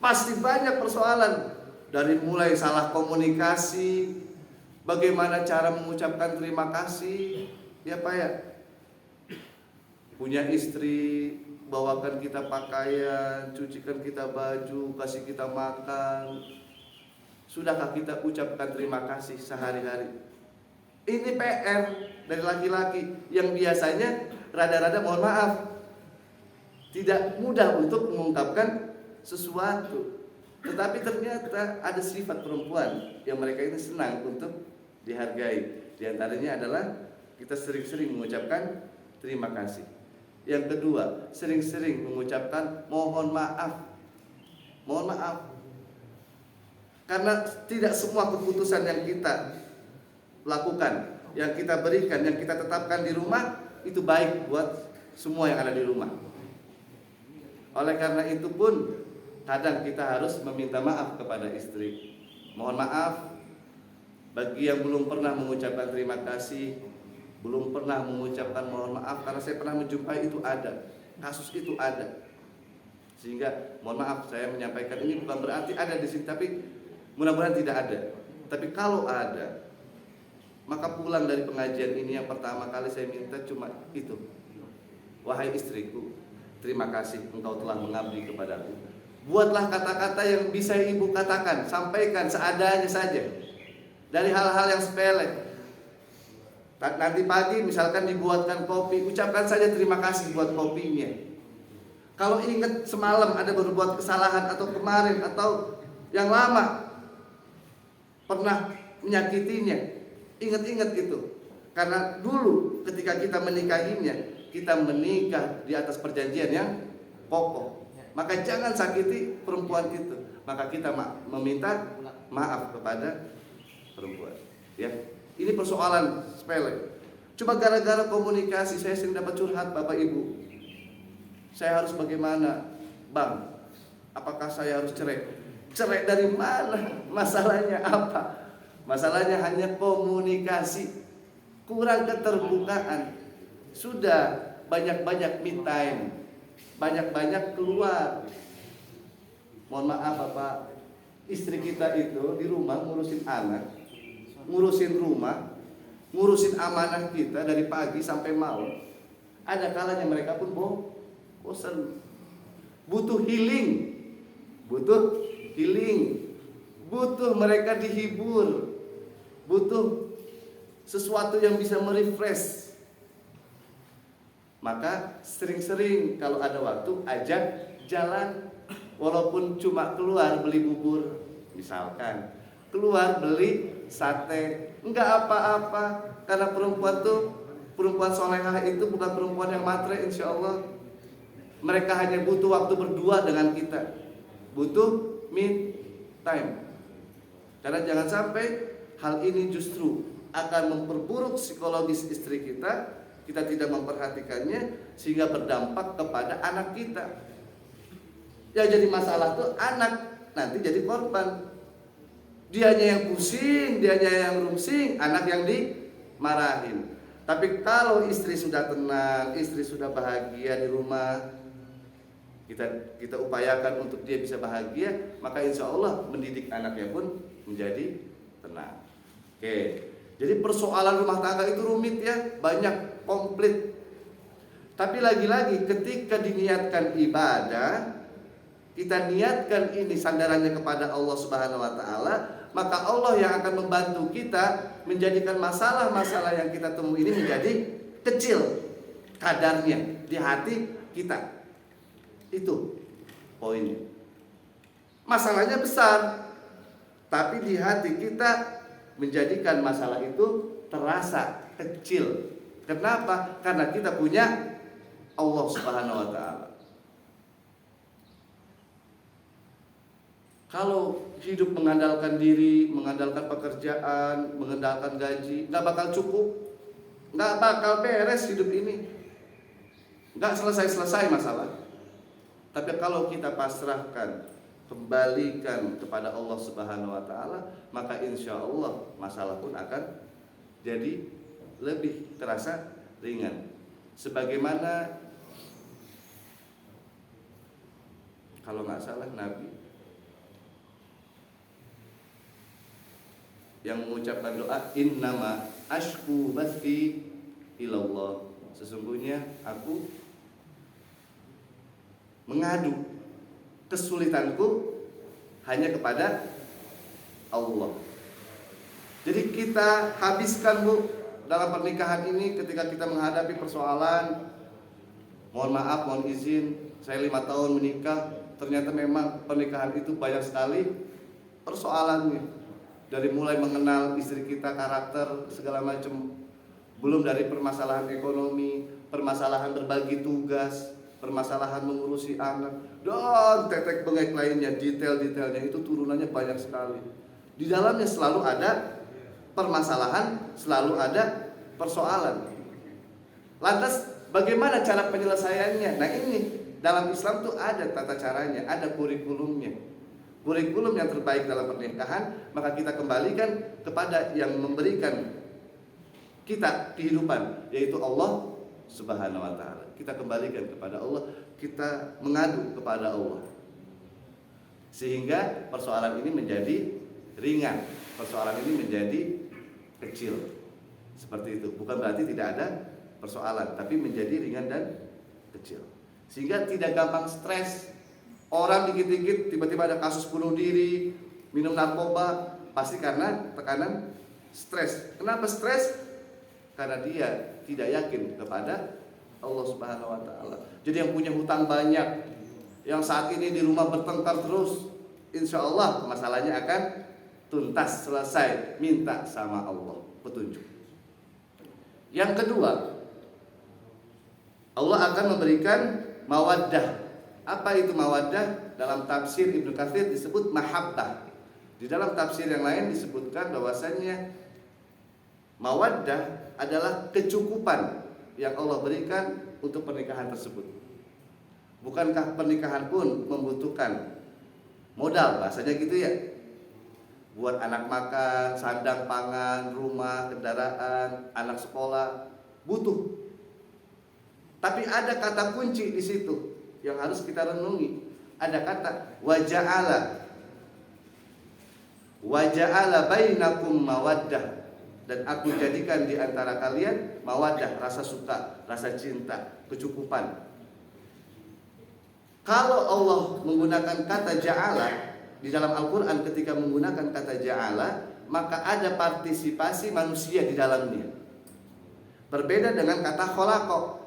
Pasti banyak persoalan, dari mulai salah komunikasi, bagaimana cara mengucapkan terima kasih, ya Pak ya. Punya istri, bawakan kita pakaian, cucikan kita baju, kasih kita makan. Sudahkah kita ucapkan terima kasih sehari-hari? Ini PR dari laki-laki yang biasanya rada-rada mohon maaf tidak mudah untuk mengungkapkan sesuatu. Tetapi ternyata ada sifat perempuan yang mereka ini senang untuk dihargai. Di antaranya adalah kita sering-sering mengucapkan terima kasih. Yang kedua, sering-sering mengucapkan mohon maaf. Mohon maaf. Karena tidak semua keputusan yang kita lakukan, yang kita berikan, yang kita tetapkan di rumah itu baik buat semua yang ada di rumah. Oleh karena itu pun kadang kita harus meminta maaf kepada istri. Mohon maaf bagi yang belum pernah mengucapkan terima kasih, belum pernah mengucapkan mohon maaf, karena saya pernah menjumpai itu ada, kasus itu ada. Sehingga mohon maaf saya menyampaikan ini bukan berarti ada di sini, tapi mudah-mudahan tidak ada. Tapi kalau ada, maka pulang dari pengajian ini yang pertama kali saya minta cuma itu. Wahai istriku, terima kasih engkau telah mengabdi kepadaku. Buatlah kata-kata yang bisa ibu katakan, sampaikan seadanya saja. Dari hal-hal yang sepele. Nanti pagi misalkan dibuatkan kopi, ucapkan saja terima kasih buat kopinya. Kalau ingat semalam ada berbuat kesalahan atau kemarin atau yang lama pernah menyakitinya, ingat-ingat itu. Karena dulu ketika kita menikahinya, kita menikah di atas perjanjian yang pokok. Maka jangan sakiti perempuan itu. Maka kita meminta maaf kepada perempuan. Ya, ini persoalan sepele. Cuma gara-gara komunikasi saya sering dapat curhat Bapak Ibu. Saya harus bagaimana, Bang? Apakah saya harus cerai? Cerai dari mana? Masalahnya apa? Masalahnya hanya komunikasi, kurang keterbukaan. Sudah banyak-banyak me time, banyak-banyak keluar. Mohon maaf Bapak, istri kita itu di rumah ngurusin anak, ngurusin rumah, ngurusin amanah kita dari pagi sampai malam. Ada kalanya mereka pun bosan, butuh healing, butuh mereka dihibur, butuh sesuatu yang bisa merefresh. Maka sering-sering kalau ada waktu ajak jalan, walaupun cuma keluar beli bubur, misalkan keluar beli sate, enggak apa-apa. Karena perempuan solehah itu bukan perempuan yang matre, insya Allah. Mereka hanya butuh waktu berdua dengan kita, butuh me time. Karena jangan sampai hal ini justru akan memperburuk psikologis istri kita. Kita tidak memperhatikannya sehingga berdampak kepada anak kita. Yang jadi masalah tuh anak, nanti jadi korban. Dianya yang pusing, dianya yang rungsing, anak yang dimarahin. Tapi kalau istri sudah tenang, istri sudah bahagia di rumah, kita upayakan untuk dia bisa bahagia, maka insya Allah mendidik anaknya pun menjadi tenang. Oke, jadi persoalan rumah tangga itu rumit ya, banyak, komplit. Tapi lagi-lagi ketika diniatkan ibadah, kita niatkan ini sandarannya kepada Allah Subhanahu wa taala, maka Allah yang akan membantu kita menjadikan masalah-masalah yang kita temui ini menjadi kecil kadarnya di hati kita. Itu poinnya. Masalahnya besar, tapi di hati kita menjadikan masalah itu terasa kecil. Kenapa? Karena kita punya Allah Subhanahu wa taala. Kalau hidup mengandalkan diri, mengandalkan pekerjaan, mengandalkan gaji, nggak bakal cukup, nggak bakal beres hidup ini, nggak selesai-selesai masalah. Tapi kalau kita pasrahkan, kembalikan kepada Allah Subhanahu wa taala, maka insya Allah masalah pun akan jadi lebih terasa ringan. Sebagaimana kalau nggak salah Nabi yang mengucapkan doa, innama ashku bathi ilallah, sesungguhnya aku mengadu kesulitanku hanya kepada Allah. Jadi kita habiskan Bu dalam pernikahan ini, ketika kita menghadapi persoalan, mohon maaf, mohon izin, saya 5 tahun menikah, ternyata memang pernikahan itu banyak sekali persoalannya. Dari mulai mengenal istri kita, karakter, segala macam, belum dari permasalahan ekonomi, permasalahan berbagi tugas, permasalahan mengurusi anak, dan tetek bengek lainnya, detail-detailnya itu turunannya banyak sekali. Di dalamnya selalu ada permasalahan, selalu ada persoalan. Lantas bagaimana cara penyelesaiannya? Nah ini dalam Islam tuh ada tata caranya, ada kurikulumnya. Kurikulum yang terbaik dalam pernikahan, maka kita kembalikan kepada yang memberikan kita kehidupan, yaitu Allah Subhanahu wa taala. Kita kembalikan kepada Allah, kita mengadu kepada Allah, sehingga persoalan ini menjadi ringan, persoalan ini menjadi kecil. Seperti itu. Bukan berarti tidak ada persoalan, tapi menjadi ringan dan kecil, sehingga tidak gampang stres. Orang dikit-dikit tiba-tiba ada kasus bunuh diri, minum narkoba, pasti karena tekanan stres. Kenapa stres? Karena dia tidak yakin kepada Allah Subhanahu wa taala. Jadi yang punya hutang banyak, yang saat ini di rumah bertengkar terus, insya Allah masalahnya akan tuntas, selesai. Minta sama Allah petunjuk. Yang kedua, Allah akan memberikan mawaddah. Apa itu mawaddah? Dalam tafsir Ibnu Katsir disebut mahabbah. Di dalam tafsir yang lain disebutkan bahwasanya mawaddah adalah kecukupan yang Allah berikan untuk pernikahan tersebut. Bukankah pernikahan pun membutuhkan modal, bahasanya gitu ya? Buat anak makan, sandang pangan, rumah, kendaraan, anak sekolah, butuh. Tapi ada kata kunci di situ yang harus kita renungi. Ada kata waja'ala bainakum mawaddah, dan aku jadikan di antara kalian mawaddah, rasa suka, rasa cinta, kecukupan. Kalau Allah menggunakan kata ja'ala di dalam Al-Quran, ketika menggunakan kata ja'ala, maka ada partisipasi manusia di dalamnya. Berbeda dengan kata khalaqa.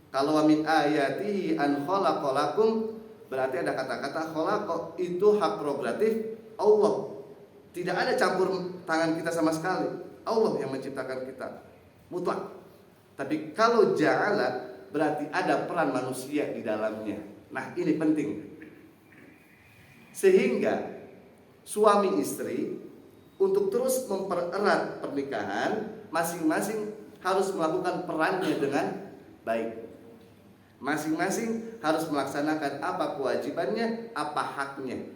Kalau min ayatihi an khalaqalakum, berarti ada kata-kata khalaqa, itu hak prerogatif Allah. Tidak ada campur tangan kita sama sekali. Allah yang menciptakan kita mutlak. Tapi kalau ja'ala, berarti ada peran manusia di dalamnya. Nah ini penting. Sehingga suami istri untuk terus mempererat pernikahan, masing-masing harus melakukan perannya dengan baik. Masing-masing harus melaksanakan apa kewajibannya, apa haknya.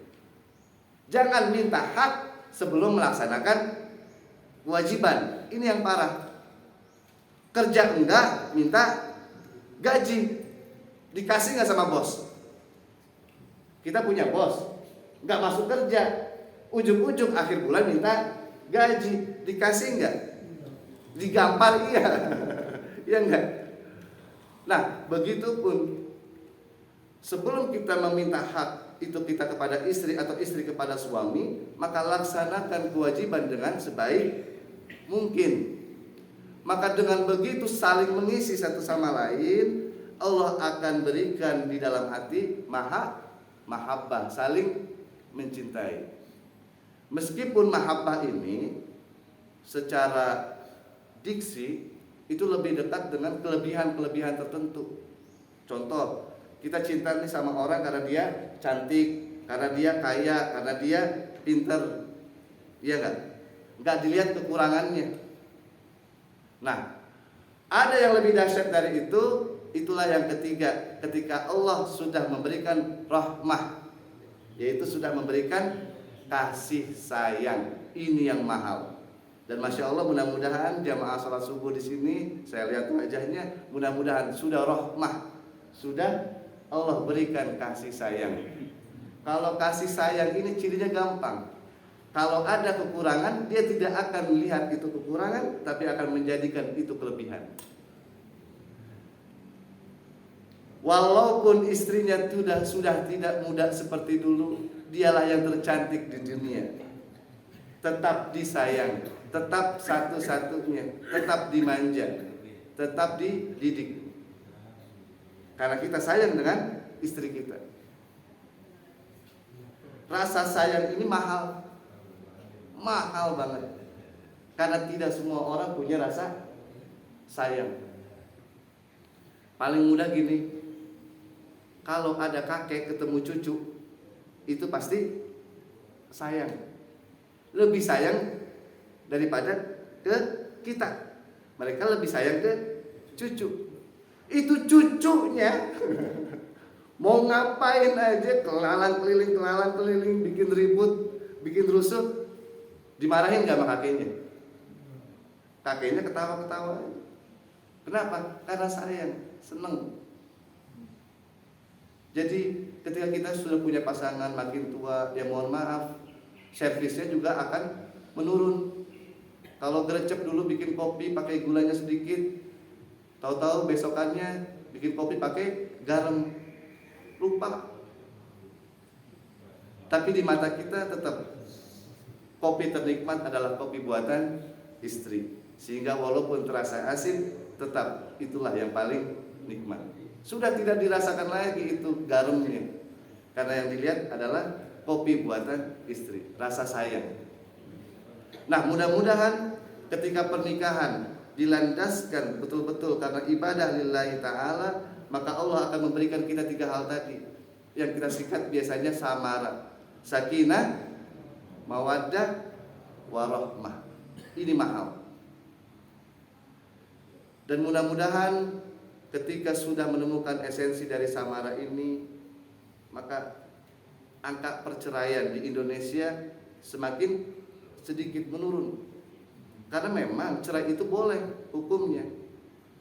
Jangan minta hak sebelum melaksanakan kewajiban. Ini yang parah. Kerja enggak, minta gaji. Dikasih enggak sama bos? Kita punya bos, nggak masuk kerja, ujung-ujung akhir bulan minta gaji, dikasih nggak? Digampar iya, iya nggak? Nah, begitupun sebelum kita meminta hak itu kita kepada istri atau istri kepada suami, maka laksanakan kewajiban dengan sebaik mungkin. Maka dengan begitu saling mengisi satu sama lain, Allah akan berikan di dalam hati mahabbah, saling mencintai. Meskipun mahabbah ini secara diksi itu lebih dekat dengan kelebihan-kelebihan tertentu. Contoh, kita cinta nih sama orang karena dia cantik, karena dia kaya, karena dia pinter. Iya enggak? Enggak dilihat kekurangannya. Nah, ada yang lebih dahsyat dari itu, itulah yang ketiga, ketika Allah sudah memberikan rahmah, yaitu sudah memberikan kasih sayang. Ini yang mahal. Dan masya Allah, mudah-mudahan jamaah salat subuh di sini, saya lihat wajahnya, mudah-mudahan sudah rahmah, sudah Allah berikan kasih sayang. Kalau kasih sayang ini cirinya gampang. Kalau ada kekurangan, dia tidak akan melihat itu kekurangan, tapi akan menjadikan itu kelebihan. Walaupun istrinya sudah tidak muda seperti dulu, dialah yang tercantik di dunia. Tetap disayang, tetap satu-satunya, tetap dimanja, tetap dididik. Karena kita sayang dengan istri kita. Rasa sayang ini mahal banget. Karena tidak semua orang punya rasa sayang. Paling mudah gini, kalau ada kakek ketemu cucu, itu pasti sayang. Lebih sayang daripada ke kita. Mereka lebih sayang ke cucu. Itu cucunya mau ngapain aja, kelalang keliling, bikin ribut, bikin rusuh, dimarahin gak sama kakeknya? Kakeknya ketawa-ketawa. Kenapa? Karena sayang, seneng. Jadi ketika kita sudah punya pasangan makin tua, ya mohon maaf, servisnya juga akan menurun. Kalau gercep dulu bikin kopi pakai gulanya sedikit, tahu-tahu besokannya bikin kopi pakai garam, lupa. Tapi di mata kita tetap kopi ternikmat adalah kopi buatan istri. Sehingga walaupun terasa asin, tetap itulah yang paling nikmat. Sudah tidak dirasakan lagi itu garamnya, karena yang dilihat adalah kopi buatan istri, rasa sayang. Nah, mudah-mudahan ketika pernikahan dilandaskan betul-betul karena ibadah lillahi ta'ala, maka Allah akan memberikan kita 3 hal tadi yang kita singkat biasanya samara, sakinah, mawaddah, warahmah. Ini mahal. Dan mudah-mudahan ketika sudah menemukan esensi dari samara ini, maka angka perceraian di Indonesia semakin sedikit menurun. Karena memang cerai itu boleh hukumnya,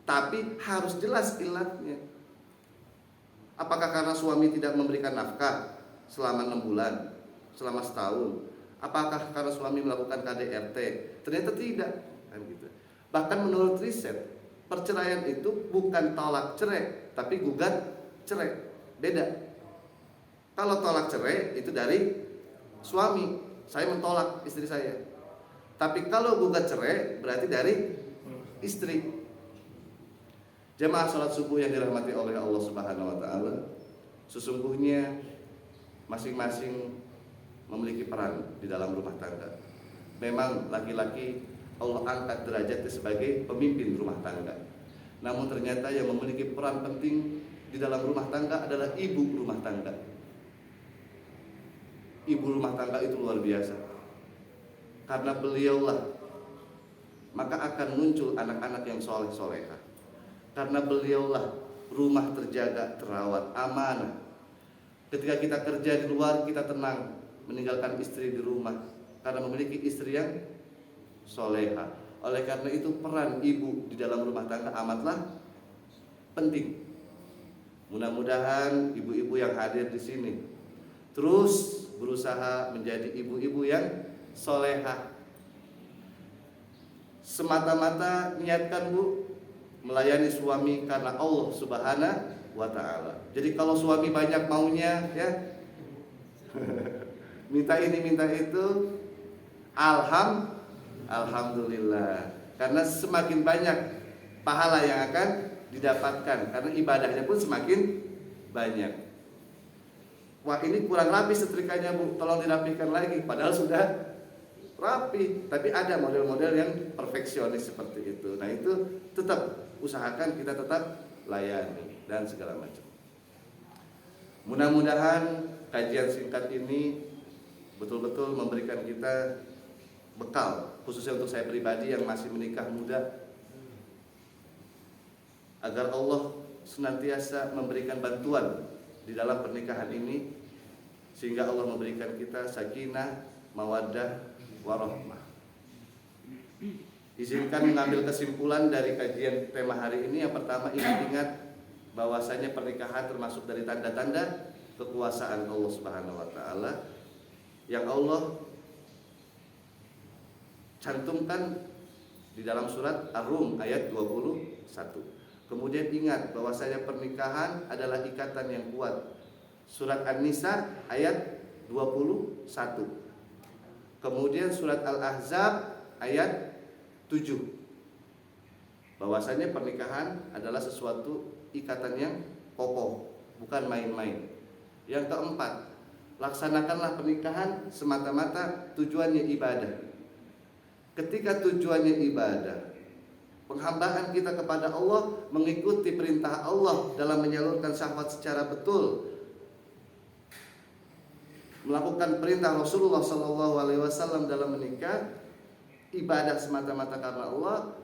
tapi harus jelas ilatnya. Apakah karena suami tidak memberikan nafkah selama 6 bulan, selama setahun? Apakah karena suami melakukan KDRT? Ternyata tidak, kan gitu. Bahkan menurut riset, perceraian itu bukan tolak cerai, tapi gugat cerai. Beda. Kalau tolak cerai itu dari suami, saya mentolak istri saya. Tapi kalau gugat cerai berarti dari istri. Jemaah salat subuh yang dirahmati oleh Allah Subhanahu wa taala, sesungguhnya masing-masing memiliki peran di dalam rumah tangga. Memang laki-laki Allah angkat derajatnya sebagai pemimpin rumah tangga. Namun ternyata yang memiliki peran penting di dalam rumah tangga adalah ibu rumah tangga. Ibu rumah tangga itu luar biasa. Karena beliaulah maka akan muncul anak-anak yang soleh-solehah. Karena beliaulah rumah terjaga, terawat, amanah. Ketika kita kerja di luar, kita tenang meninggalkan istri di rumah karena memiliki istri yang solehah. Oleh karena itu peran ibu di dalam rumah tangga amatlah penting. Mudah-mudahan ibu-ibu yang hadir di sini terus berusaha menjadi ibu-ibu yang solehah. Semata-mata niatkan Bu melayani suami karena Allah Subhanahu wa ta'ala. Jadi kalau suami banyak maunya ya minta ini minta itu, alhamdulillah, karena semakin banyak pahala yang akan didapatkan karena ibadahnya pun semakin banyak. Wah, ini kurang rapi setrikanya Bu, tolong dirapikan lagi, padahal sudah rapi, tapi ada model-model yang perfeksionis seperti itu. Nah, itu tetap usahakan kita tetap layani dan segala macam. Mudah-mudahan kajian singkat ini betul-betul memberikan kita bekal, khususnya untuk saya pribadi yang masih menikah muda, agar Allah senantiasa memberikan bantuan di dalam pernikahan ini, sehingga Allah memberikan kita sakinah, mawaddah, warahmah. Izinkan mengambil kesimpulan dari kajian tema hari ini. Yang pertama, ingat bahwasanya pernikahan termasuk dari tanda-tanda kekuasaan Allah Subhanahu wa taala yang Allah cantumkan di dalam surat Ar-Rum ayat 21. Kemudian ingat bahwasanya pernikahan adalah ikatan yang kuat. Surat An-Nisa ayat 21. Kemudian surat Al-Ahzab ayat 7. Bahwasanya pernikahan adalah sesuatu ikatan yang kokoh, bukan main-main. Yang keempat, laksanakanlah pernikahan semata-mata tujuannya ibadah. Ketika tujuannya ibadah, penghambaan kita kepada Allah, mengikuti perintah Allah dalam menyalurkan syahwat secara betul, melakukan perintah Rasulullah SAW dalam menikah, ibadah semata-mata karena Allah.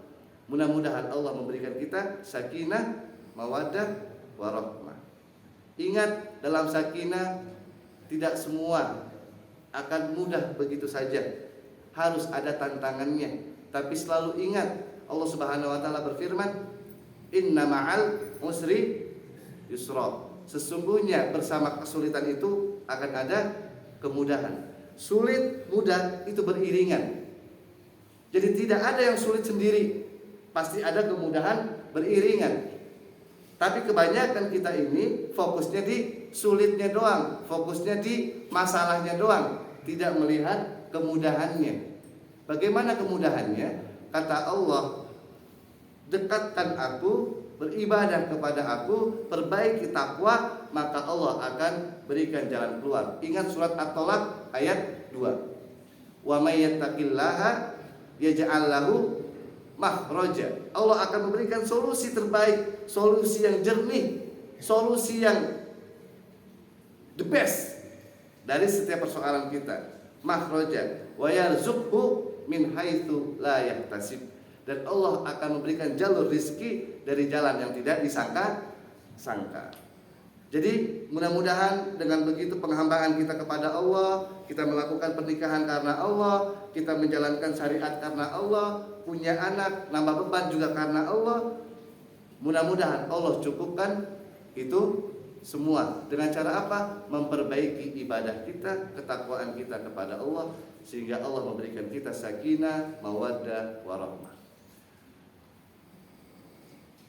Mudah-mudahan Allah memberikan kita sakinah, mawaddah, warahmah. Ingat, dalam sakinah tidak semua akan mudah begitu saja, harus ada tantangannya. Tapi selalu ingat, Allah Subhanahu wa taala berfirman, "Inna ma'al usri yusra." Sesungguhnya bersama kesulitan itu akan ada kemudahan. Sulit, mudah itu beriringan. Jadi tidak ada yang sulit sendiri, pasti ada kemudahan beriringan. Tapi kebanyakan kita ini fokusnya di sulitnya doang, fokusnya di masalahnya doang, tidak melihat kemudahannya. Bagaimana kemudahannya? Kata Allah, dekatkan aku, beribadah kepada aku, perbaiki takwa, maka Allah akan berikan jalan keluar. Ingat surat At-Tolak ayat 2. Wa may yattaqillaha yaj'al lahu makhraja. Allah akan memberikan solusi terbaik, solusi yang jernih, solusi yang the best dari setiap persoalan kita. Makhraja wa yarzuqhu min haitsu la yahtasib. Dan Allah akan memberikan jalur rizki dari jalan yang tidak disangka-sangka. Jadi mudah-mudahan dengan begitu penghambaan kita kepada Allah, kita melakukan pernikahan karena Allah, kita menjalankan syariat karena Allah, punya anak, nambah beban juga karena Allah. Mudah-mudahan Allah cukupkan itu semua. Dengan cara apa? Memperbaiki ibadah kita, ketakwaan kita kepada Allah, sehingga Allah memberikan kita sakinah, mawaddah, warahmah.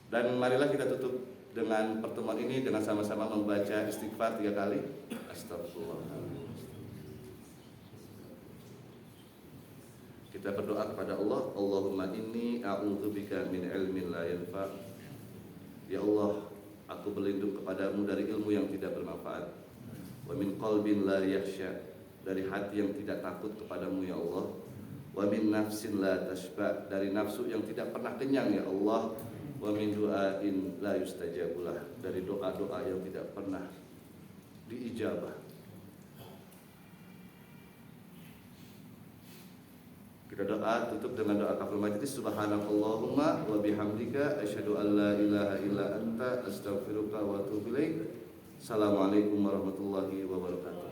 Dan marilah kita tutup dengan pertemuan ini dengan sama-sama membaca istighfar 3 kali. Astagfirullah. Kita berdoa kepada Allah, Allahumma inni a'udzubika min ilmin la yanfa'. Ya Allah, aku berlindung kepadamu dari ilmu yang tidak bermanfaat. Wa min qalbin la yakhsha, dari hati yang tidak takut kepadamu ya Allah. Wa min nafsin la tashba, dari nafsu yang tidak pernah kenyang ya Allah. Wa min du'ain la yustajabulah, dari doa-doa yang tidak pernah diijabah. Kita doa tutup dengan doa kafaratul majlis. Subhanakallahumma wa bihamdika asyhadu an la ilaha illa anta astaghfiruka wa atubu ilaik. Assalamualaikum warahmatullahi wabarakatuh.